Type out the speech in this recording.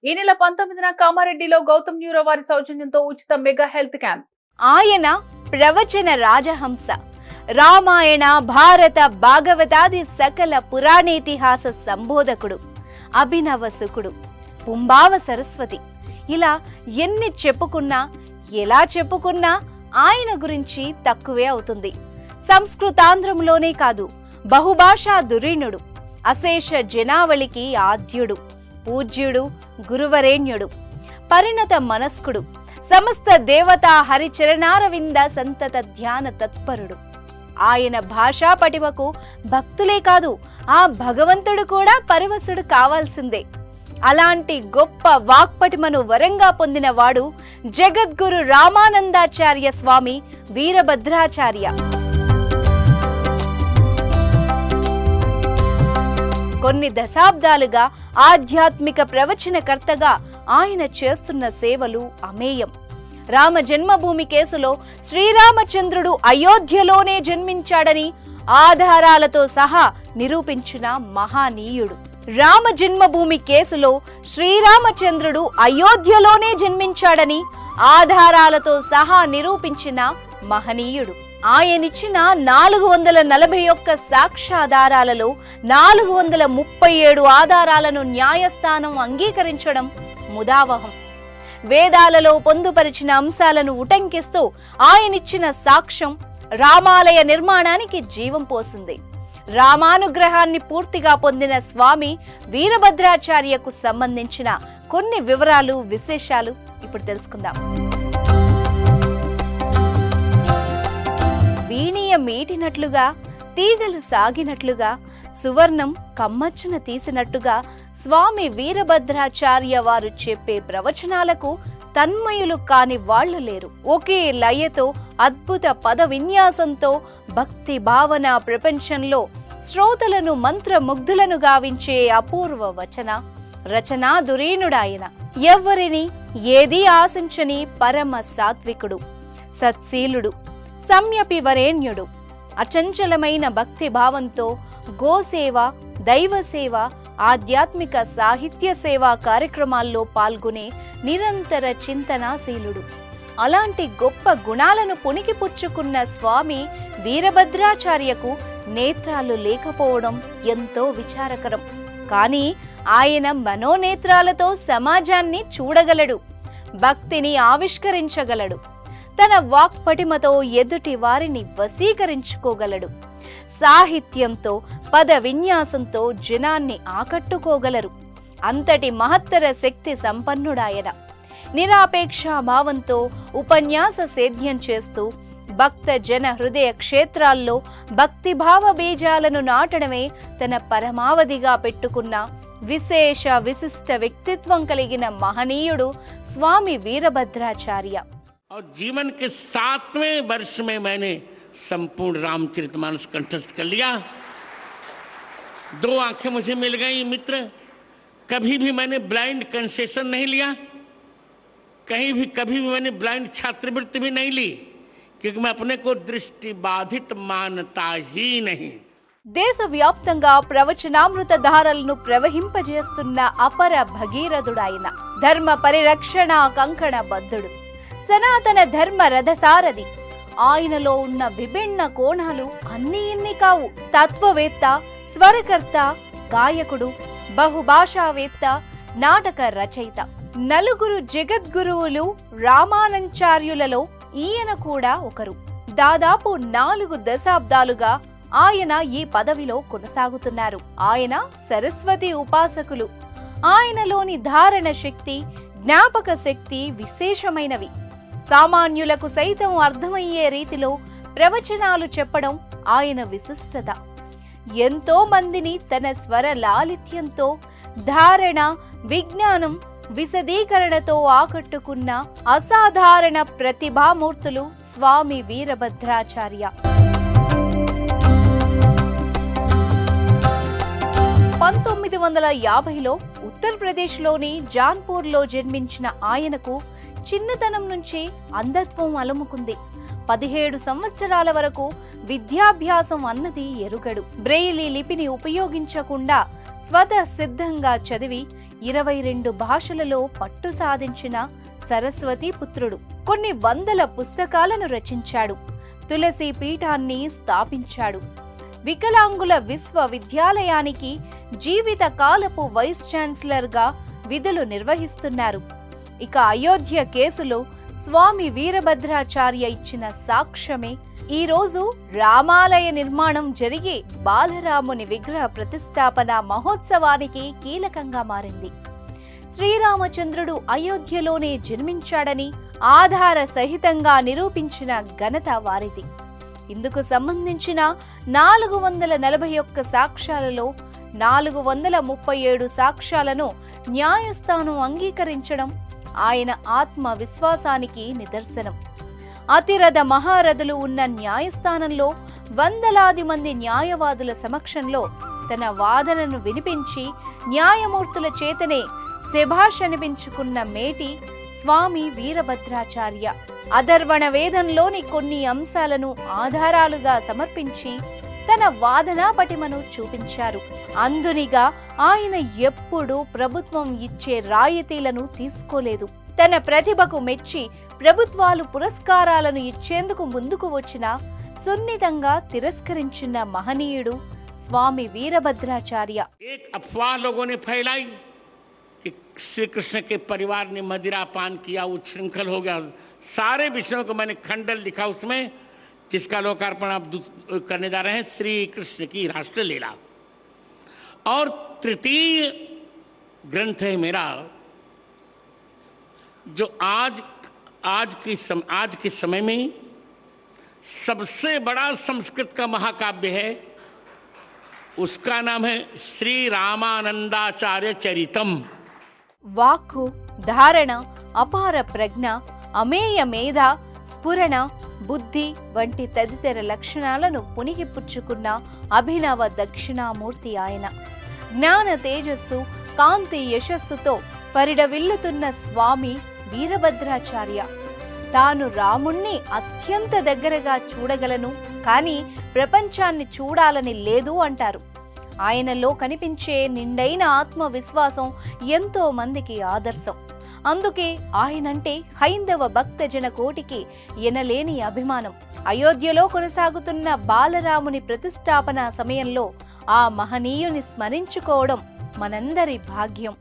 ఈ నెల 19న కామారెడ్డిలో గౌతమ్ న్యూరో వారి సౌజన్యంతో ఉచిత మెగా హెల్త్ క్యాంప్. ఆయన ప్రవచన రాజహంస, రామాయణ భారత భాగవతాది సకల పురాణేతిహాస సంబోధకుడు, అభినవ సుకుడు, పుంబావ సరస్వతి. ఇలా ఎన్ని చెప్పుకున్నా ఎలా చెప్పుకున్నా ఆయన గురించి తక్కువే అవుతుంది. సంస్కృతాంధ్రంలోనే కాదు, బహుభాషా ధురీణుడు, అశేష జనావళికి ఆద్యుడు, పూజ్యుడు, గురువరేణ్యుడు, పరిణత మనస్కుడు, సమస్త దేవతా హరిచరణారవింద సంతత ధ్యాన తత్పరుడు. ఆయన భాషా పటిమకు భక్తులే కాదు, ఆ భగవంతుడు కూడా పరవశుడు కావాల్సిందే. అలాంటి గొప్ప వాక్పటిమను వరంగా పొందిన వాడు జగద్గురు రామానందాచార్య స్వామి వీరభద్రాచార్య. కొన్ని దశాబ్దాలుగా ఆధ్యాత్మిక ప్రవచనకర్తగా ఆయన చేస్తున్న సేవలు అమేయం. రామ జన్మభూమి కేసులో శ్రీరామచంద్రుడు అయోధ్యలోనే జన్మించాడని ఆధారాలతో సహా నిరూపించిన మహానీయుడు. రామ జన్మభూమి కేసులో శ్రీరామచంద్రుడు అయోధ్యలోనే జన్మించాడని ఆధారాలతో సహా నిరూపించిన మహనీయుడు. ఆయనిచ్చిన 441 సాక్ష్యాధారాలలో 437 ఆధారాలను న్యాయస్థానం అంగీకరించడం ముదావహం. వేదాలలో పొందుపరిచిన అంశాలను ఉటంకిస్తూ ఆయనిచ్చిన సాక్ష్యం రామాలయ నిర్మాణానికి జీవం పోసింది. రామానుగ్రహాన్ని పూర్తిగా పొందిన స్వామి వీరభద్రాచార్యకు సంబంధించిన కొన్ని వివరాలు, విశేషాలు ఇప్పుడు తెలుసుకుందాం. వీణీయ మీటినట్లుగా, తీగలు సాగినట్లుగా, సువర్ణం కమ్మచ్చున తీసినట్టుగా స్వామి వీరభద్రాచార్య వారు చెప్పే ప్రవచనాలకు తన్మయులు కాని వాళ్లు లేరు. ఒకే లయతో, అద్భుత పద విన్యాసంతో భక్తి భావన ప్రపంచంలో శ్రోతలను మంత్రముగ్ధులను గావించే అపూర్వ వచన రచనా ధురీణుడాయన. ఎవ్వరిని ఏదీ ఆశించని పరమ సాత్వికుడు, సత్శీలుడు, సంయపి వరేణ్యుడు. అచంచలమైన భక్తి భావంతో గోసేవ, దైవసేవ, ఆధ్యాత్మిక సాహిత్య సేవా కార్యక్రమాల్లో పాల్గొనే నిరంతర చింతనాశీలుడు. అలాంటి గొప్ప గుణాలను పుణికిపుచ్చుకున్న స్వామి వీరభద్రాచార్యకు నేత్రాలు లేకపోవడం ఎంతో విచారకరం. కానీ ఆయన మనోనేత్రాలతో సమాజాన్ని చూడగలడు, భక్తిని ఆవిష్కరించగలడు, తన వాక్పటిమతో ఎదుటి వారిని వశీకరించుకోగలడు, సాహిత్యంతో, పద విన్యాసంతో జనాన్ని ఆకట్టుకోగలరు. అంతటి మహత్తర శక్తి సంపన్నుడాయన. నిరాపేక్ష భావంతో ఉపన్యాస సేద్యం చేస్తూ భక్త జన హృదయ క్షేత్రాల్లో భక్తిభావ బీజాలను నాటడమే తన పరమావధిగా పెట్టుకున్న విశేష విశిష్ట వ్యక్తిత్వం కలిగిన మహనీయుడు స్వామి వీరభద్రాచార్య. और जीवन के 7वें वर्ष में मैंने संपूर्ण रामचरितमानस कंठस्थ कर लिया. 2 आंखें मुझे मिल गई मित्र. कभी भी मैंने ब्लाइंड कंसेशन नहीं लिया, कभी भी मैंने ब्लाइंड छात्रवृत्ति भी नहीं ली, क्योंकि मैं अपने को दृष्टि बाधित मानता ही नहीं. దేశవ్యాప్తంగా ప్రవచనామృత ధారలను ప్రవహింపజేస్తున్న అపర భగీరథుడాయన. ధర్మ పరిరక్షణ కంకణ బద్ధుడు, సనాతన ధర్మ రథసారథి. ఆయనలో ఉన్న విభిన్న కోణాలు అన్ని ఇన్ని కావు. తత్వవేత్త, స్వరకర్త, గాయకుడు, బహుభాషావేత్త, నాటక రచయిత. నలుగురు జగద్గురువులు రామానంచార్యులలో ఈయన కూడా ఒకరు. దాదాపు 4 దశాబ్దాలుగా ఆయన ఈ పదవిలో కొనసాగుతున్నారు. ఆయన సరస్వతి ఉపాసకులు. ఆయనలోని ధారణ శక్తి, జ్ఞాపక శక్తి విశేషమైనవి. సామాన్యులకు సైతం అర్థమయ్యే రీతిలో ప్రవచనాలు చెప్పడం ఆయన విశిష్టత. ఎంతో మందిని తన స్వర లాలిత్యంతో, ధారణ, విజ్ఞానం, విశదీకరణతో ఆకట్టుకున్న అసాధారణ ప్రతిభామూర్తులు స్వామి వీరభద్రాచార్య. 1950లో ఉత్తరప్రదేశ్లోని జాన్పూర్లో జన్మించిన ఆయనకు చిన్నతనం నుంచి అంధత్వం అలుముకుంది. 17 సంవత్సరాల వరకు విద్యాభ్యాసం అన్నది ఎరుగడు. బ్రెయిలీ లిపిని ఉపయోగించకుండా స్వతసిద్ధంగా చదివి 22 భాషలలో పట్టు సాధించిన సరస్వతి పుత్రుడు. కొన్ని వందల పుస్తకాలను రచించాడు. తులసి పీఠాన్ని స్థాపించాడు. వికలాంగుల విశ్వవిద్యాలయానికి జీవిత కాలపు వైస్ ఛాన్సలర్గా విధులు నిర్వహిస్తున్నారు. ఇక అయోధ్య కేసులో స్వామి వీరభద్రాచార్య ఇచ్చిన సాక్ష్యమే ఈ రోజు రామాలయ నిర్మాణం జరిగి బాలరాముని విగ్రహ ప్రతిష్టాపన మహోత్సవానికి కీలకంగా మారింది. శ్రీరామచంద్రుడు అయోధ్యలోనే జన్మించాడని ఆధార సహితంగా నిరూపించిన ఘనత వారిది. ఇందుకు సంబంధించిన 441 సాక్ష్యాలలో 437 సాక్ష్యాలను న్యాయస్థానం అంగీకరించడం ఆయన ఆత్మ విశ్వాసానికి నిదర్శనం. అతిరథ మహారథులు ఉన్న న్యాయస్థానంలో వందలాది మంది న్యాయవాదుల సమక్షంలో తన వాదనను వినిపించి న్యాయమూర్తుల చేతనే శభాష్ అనిపించుకున్న మేటి స్వామి వీరభద్రాచార్య. అథర్వణ వేదంలోని కొన్ని అంశాలను ఆధారాలుగా సమర్పించి తన వాదనా పటిమను చూపించారు. అందునిగా ఆయన ఎప్పుడూ ప్రభుత్వం ఇచ్చే రాయితీలను తీసుకోలేదు. తన ప్రతిభకు మెచ్చి ప్రభుత్వాలు పురస్కారాలను ఇచ్చేందుకు ముందుకు వచ్చినా సున్నితంగా తిరస్కరించిన మహనీయుడు స్వామి వీరభద్రాచార్య. एक अफवाह लोगों ने फैलाई कि श्री कृष्ण के परिवार ने मदिरा पान किया, उच्छृंखल हो गया। सारे विषयों को मैंने खंडन लिखा उसमें, जिसका लोकार्पण आप करने जा रहे हैं, श्री कृष्ण की राष्ट्रलीला। और तृतीय ग्रंथ है मेरा, जो आज के समय में सबसे बड़ा संस्कृत का महाकाव्य है। उसका नाम है श्री रामानंदाचार्य चरितम। వాక్కు, ధారణ, అపార ప్రజ్ఞ, అమేయ మేధ, స్ఫురణ, బుద్ధి వంటి తదితర లక్షణాలను పుణికిపుచ్చుకున్న అభినవ దక్షిణామూర్తి ఆయన. జ్ఞాన తేజస్సు, కాంతి యశస్సుతో పరిడవిల్లుతున్న స్వామి వీరభద్రాచార్య. తాను రాముణ్ణి అత్యంత దగ్గరగా చూడగలను, కానీ ప్రపంచాన్ని చూడాలని లేదు అంటారు. ఆయనలో కనిపించే నిండైన ఆత్మవిశ్వాసం ఎంతో మందికి ఆదర్శం. అందుకే ఆయనంటే హైందవ భక్తజన కోటికి ఎనలేని అభిమానం. అయోధ్యలో కొనసాగుతున్న బాలరాముని ప్రతిష్టాపన సమయంలో ఆ మహనీయుని స్మరించుకోవడం మనందరి భాగ్యం.